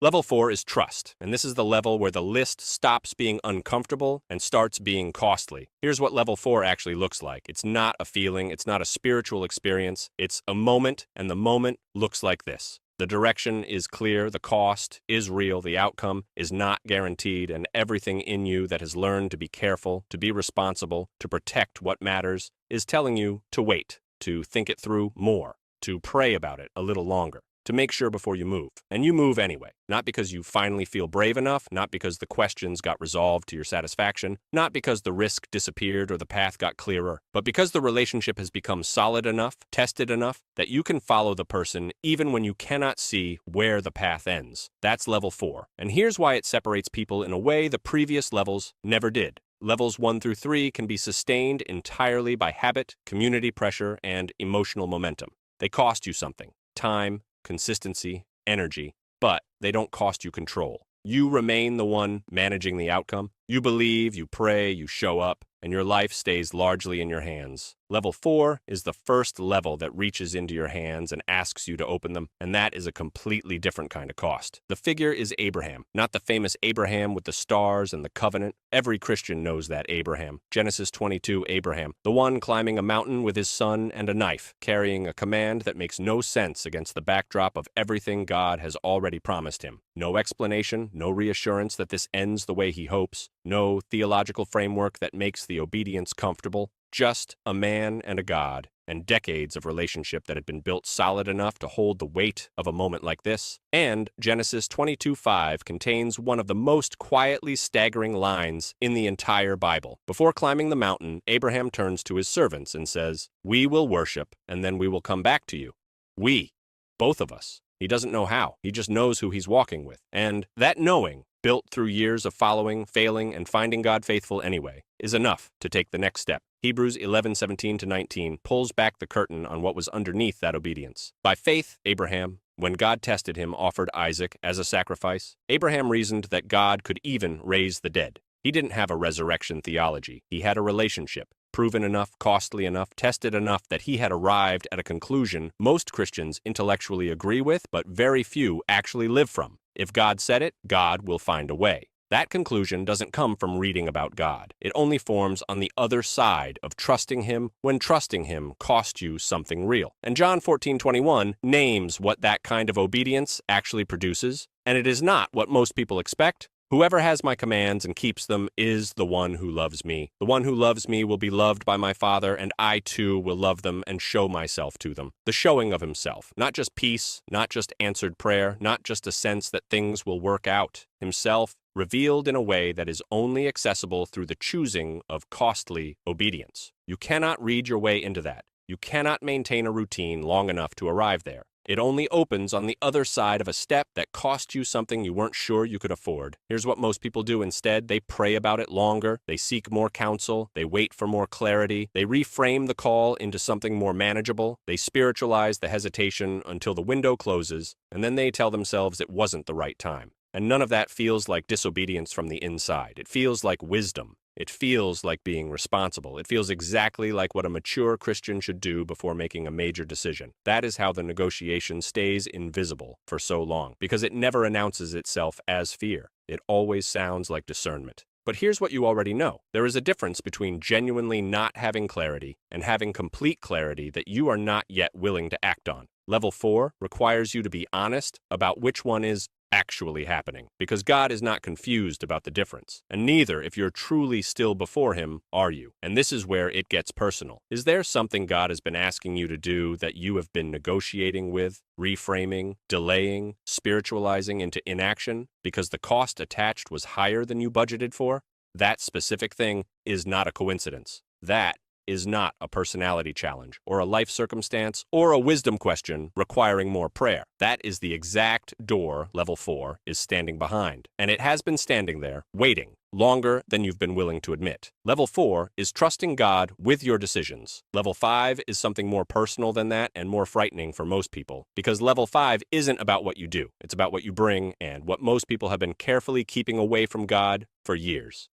Level 4 is trust, and this is the level where the list stops being uncomfortable and starts being costly. Here's what level 4 actually looks like. It's not a feeling, it's not a spiritual experience, it's a moment, and the moment looks like this. The direction is clear, the cost is real, the outcome is not guaranteed, and everything in you that has learned to be careful, to be responsible, to protect what matters, is telling you to wait, to think it through more, to pray about it a little longer, to make sure before you move. And you move anyway, not because you finally feel brave enough, not because the questions got resolved to your satisfaction, not because the risk disappeared or the path got clearer, but because the relationship has become solid enough, tested enough, that you can follow the person even when you cannot see where the path ends. That's level 4. And here's why it separates people in a way the previous levels never did. Levels 1 through 3 can be sustained entirely by habit, community pressure, and emotional momentum. They cost you something: time, consistency, energy, but they don't cost you control. You remain the one managing the outcome. You believe, you pray, you show up, and your life stays largely in your hands. Level 4 is the first level that reaches into your hands and asks you to open them, and that is a completely different kind of cost. The figure is Abraham, not the famous Abraham with the stars and the covenant. Every Christian knows that Abraham. Genesis 22, Abraham, the one climbing a mountain with his son and a knife, carrying a command that makes no sense against the backdrop of everything God has already promised him. No explanation, no reassurance that this ends the way he hopes, no theological framework that makes the obedience comfortable, just a man and a God, and decades of relationship that had been built solid enough to hold the weight of a moment like this. And Genesis 22:5 contains one of the most quietly staggering lines in the entire Bible. Before climbing the mountain, Abraham turns to his servants and says, "We will worship, and then we will come back to you." We, both of us. He doesn't know how. He just knows who he's walking with. And that knowing, built through years of following, failing, and finding God faithful anyway, is enough to take the next step. Hebrews 11:17-19 pulls back the curtain on what was underneath that obedience. By faith, Abraham, when God tested him, offered Isaac as a sacrifice. Abraham reasoned that God could even raise the dead. He didn't have a resurrection theology. He had a relationship, proven enough, costly enough, tested enough that he had arrived at a conclusion most Christians intellectually agree with, but very few actually live from. If God said it, God will find a way. That conclusion doesn't come from reading about God. It only forms on the other side of trusting Him when trusting Him cost you something real. And John 14:21 names what that kind of obedience actually produces, and it is not what most people expect. Whoever has my commands and keeps them is the one who loves me. The one who loves me will be loved by my Father, and I too will love them and show myself to them. The showing of himself, not just peace, not just answered prayer, not just a sense that things will work out. Himself revealed in a way that is only accessible through the choosing of costly obedience. You cannot read your way into that. You cannot maintain a routine long enough to arrive there. It only opens on the other side of a step that cost you something you weren't sure you could afford. Here's what most people do instead. They pray about it longer, they seek more counsel, they wait for more clarity, they reframe the call into something more manageable, they spiritualize the hesitation until the window closes, and then they tell themselves it wasn't the right time. And none of that feels like disobedience from the inside. It feels like wisdom. It feels like being responsible. It feels exactly like what a mature Christian should do before making a major decision. That is how the negotiation stays invisible for so long, because it never announces itself as fear. It always sounds like discernment. But here's what you already know. There is a difference between genuinely not having clarity and having complete clarity that you are not yet willing to act on. Level 4 requires you to be honest about which one is actually happening, because God is not confused about the difference, and neither, if you're truly still before Him, are you. And this is where it gets personal. Is there something God has been asking you to do that you have been negotiating with, reframing, delaying, spiritualizing into inaction because the cost attached was higher than you budgeted for? That specific thing is not a coincidence. That is not a personality challenge, or a life circumstance, or a wisdom question requiring more prayer. That is the exact door Level 4 is standing behind. And it has been standing there, waiting, longer than you've been willing to admit. Level 4 is trusting God with your decisions. Level 5 is something more personal than that and more frightening for most people, because Level 5 isn't about what you do. It's about what you bring and what most people have been carefully keeping away from God for years.